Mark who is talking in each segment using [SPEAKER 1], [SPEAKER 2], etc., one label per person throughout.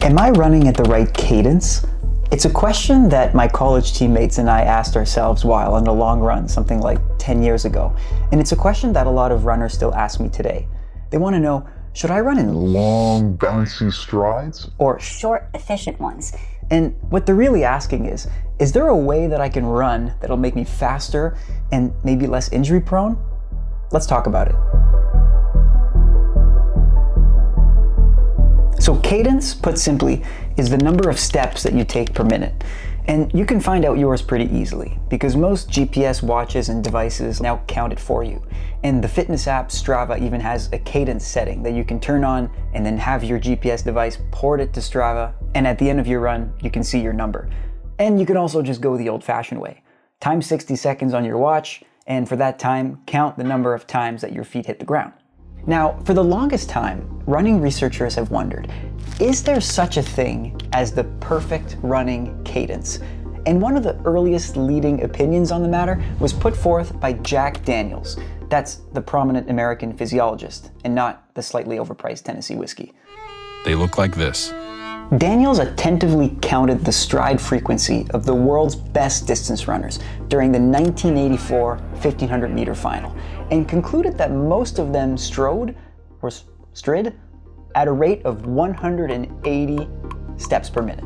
[SPEAKER 1] Am I running at the right cadence? It's a question that my college teammates and I asked ourselves while on a long run, something like 10 years ago. And it's a question that a lot of runners still ask me today. They want to know, should I run in
[SPEAKER 2] long, bouncy strides?
[SPEAKER 3] Or short, efficient ones?
[SPEAKER 1] And what they're really asking is there a way that I can run that'll make me faster and maybe less injury prone? Let's talk about it. So cadence, put simply, is the number of steps that you take per minute. And you can find out yours pretty easily because most GPS watches and devices now count it for you. And the fitness app Strava even has a cadence setting that you can turn on and then have your GPS device port it to Strava. And at the end of your run, you can see your number. And you can also just go the old-fashioned way. Time 60 seconds on your watch, and for that time, count the number of times that your feet hit the ground. Now, for the longest time, running researchers have wondered, is there such a thing as the perfect running cadence? And one of the earliest leading opinions on the matter was put forth by Jack Daniels. That's the prominent American physiologist, and not the slightly overpriced Tennessee whiskey.
[SPEAKER 4] They look like this.
[SPEAKER 1] Daniels attentively counted the stride frequency of the world's best distance runners during the 1984 1500 meter final and concluded that most of them strode at a rate of 180 steps per minute,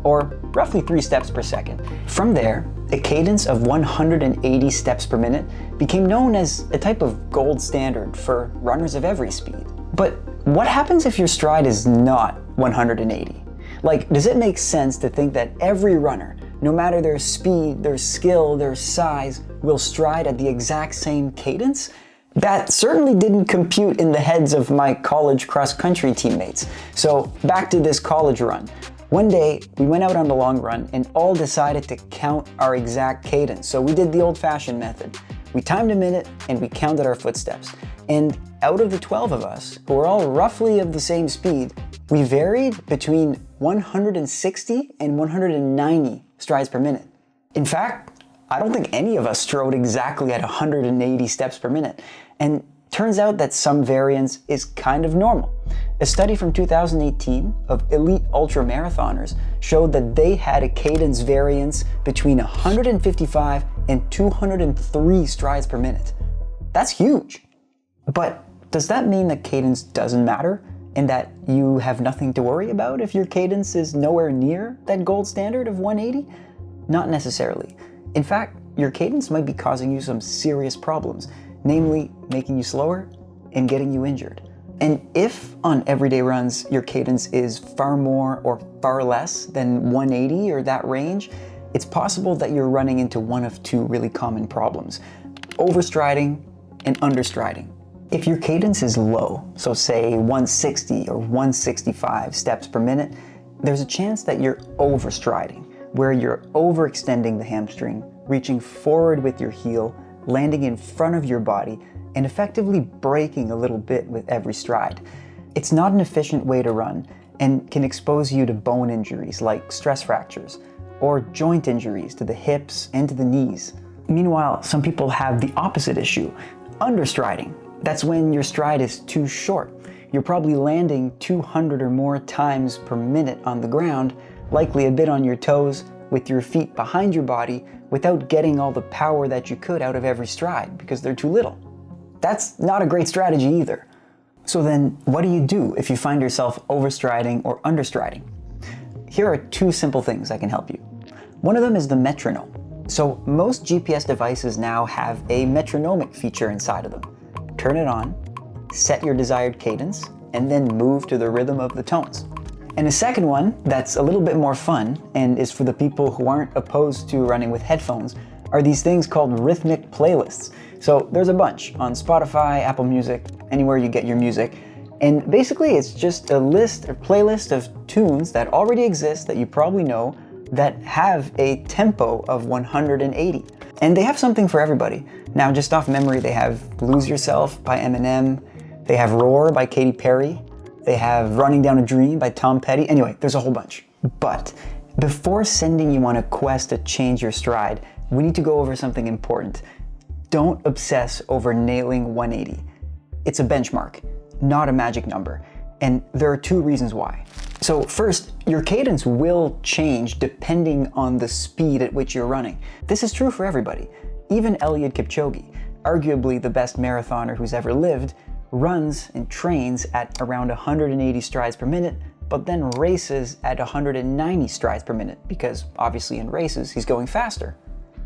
[SPEAKER 1] or roughly 3 steps per second. From there, a cadence of 180 steps per minute became known as a type of gold standard for runners of every speed. But what happens if your stride is not 180? Like, does it make sense to think that every runner, no matter their speed, their skill, their size, will stride at the exact same cadence? That certainly didn't compute in the heads of my college cross-country teammates. So back to this college run. One day, we went out on the long run and all decided to count our exact cadence. So we did the old-fashioned method. We timed a minute and we counted our footsteps. And out of the 12 of us, who were all roughly of the same speed, we varied between 160 and 190 strides per minute. In fact, I don't think any of us strode exactly at 180 steps per minute. And turns out that some variance is kind of normal. A study from 2018 of elite ultramarathoners showed that they had a cadence variance between 155 and 203 strides per minute. That's huge. But does that mean that cadence doesn't matter and that you have nothing to worry about if your cadence is nowhere near that gold standard of 180? Not necessarily. In fact, your cadence might be causing you some serious problems, namely making you slower and getting you injured. And if on everyday runs your cadence is far more or far less than 180 or that range, it's possible that you're running into one of two really common problems: overstriding and understriding. If your cadence is low, so say 160 or 165 steps per minute, there's a chance that you're overstriding, where you're overextending the hamstring, reaching forward with your heel, landing in front of your body, and effectively braking a little bit with every stride. It's not an efficient way to run and can expose you to bone injuries like stress fractures or joint injuries to the hips and to the knees. Meanwhile, some people have the opposite issue, understriding. That's when your stride is too short. You're probably landing 200 or more times per minute on the ground, likely a bit on your toes, with your feet behind your body, without getting all the power that you could out of every stride because they're too little. That's not a great strategy either. So then, what do you do if you find yourself overstriding or understriding? Here are 2 simple things that can help you. One of them is the metronome. So most GPS devices now have a metronomic feature inside of them. Turn it on, set your desired cadence, and then move to the rhythm of the tones. And a second one that's a little bit more fun and is for the people who aren't opposed to running with headphones are these things called rhythmic playlists. So there's a bunch on Spotify, Apple Music, anywhere you get your music. And basically it's just a list or playlist of tunes that already exist that you probably know that have a tempo of 180. And they have something for everybody. Now, just off memory, they have Lose Yourself by Eminem, they have Roar by Katy Perry, they have Running Down a Dream by Tom Petty. Anyway, there's a whole bunch. But before sending you on a quest to change your stride, we need to go over something important. Don't obsess over nailing 180. It's a benchmark, not a magic number. And there are 2 reasons why. So first, your cadence will change depending on the speed at which you're running. This is true for everybody. Even Eliud Kipchoge, arguably the best marathoner who's ever lived, runs and trains at around 180 strides per minute, but then races at 190 strides per minute because obviously in races he's going faster.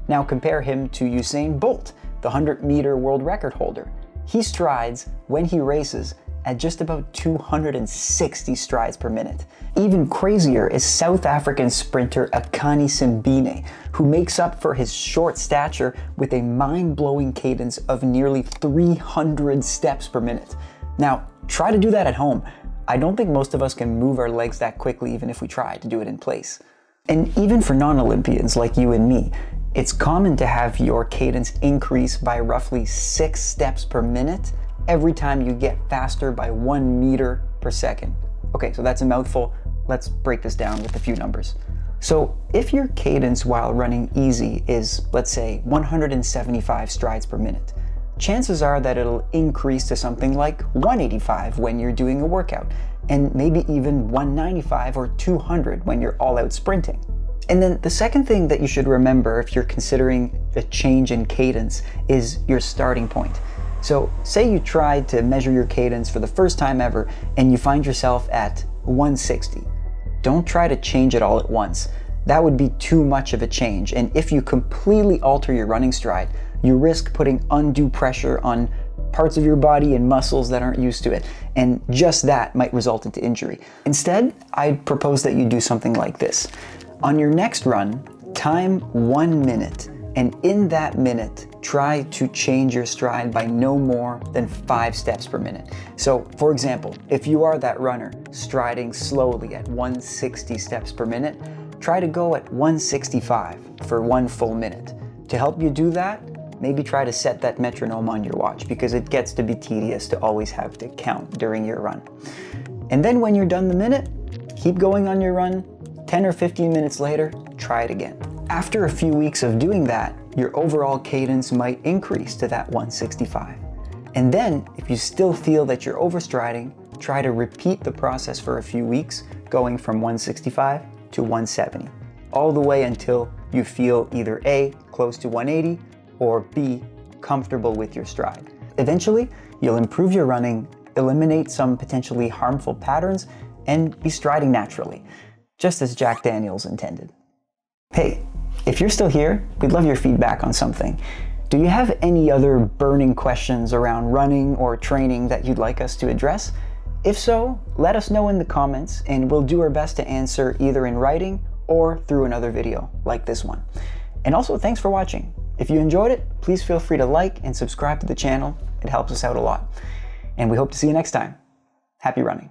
[SPEAKER 1] Now compare him to Usain Bolt, the 100-meter world record holder. He strides when he races at just about 260 strides per minute. Even crazier is South African sprinter Akani Simbine, who makes up for his short stature with a mind-blowing cadence of nearly 300 steps per minute. Now, try to do that at home. I don't think most of us can move our legs that quickly even if we try to do it in place. And even for non-Olympians like you and me, it's common to have your cadence increase by roughly 6 steps per minute every time you get faster by 1 meter per second. Okay, so that's a mouthful. Let's break this down with a few numbers. So if your cadence while running easy is, let's say, 175 strides per minute, chances are that it'll increase to something like 185 when you're doing a workout, and maybe even 195 or 200 when you're all out sprinting. And then the second thing that you should remember if you're considering a change in cadence is your starting point. So say you tried to measure your cadence for the first time ever and you find yourself at 160. Don't try to change it all at once. That would be too much of a change, and if you completely alter your running stride, you risk putting undue pressure on parts of your body and muscles that aren't used to it, and just that might result into injury. Instead, I'd propose that you do something like this. On your next run, time 1 minute, and in that minute, try to change your stride by no more than 5 steps per minute. So, for example, if you are that runner striding slowly at 160 steps per minute, try to go at 165 for 1 full minute. To help you do that, maybe try to set that metronome on your watch because it gets to be tedious to always have to count during your run. And then when you're done the minute, keep going on your run. 10 or 15 minutes later, try it again. After a few weeks of doing that, your overall cadence might increase to that 165. And then, if you still feel that you're overstriding, try to repeat the process for a few weeks, going from 165 to 170, all the way until you feel either A, close to 180, or B, comfortable with your stride. Eventually, you'll improve your running, eliminate some potentially harmful patterns, and be striding naturally, just as Jack Daniels intended. Hey, if you're still here, we'd love your feedback on something. Do you have any other burning questions around running or training that you'd like us to address? If so, let us know in the comments and we'll do our best to answer either in writing or through another video like this one. And also, thanks for watching. If you enjoyed it, please feel free to like and subscribe to the channel. It helps us out a lot. And we hope to see you next time. Happy running.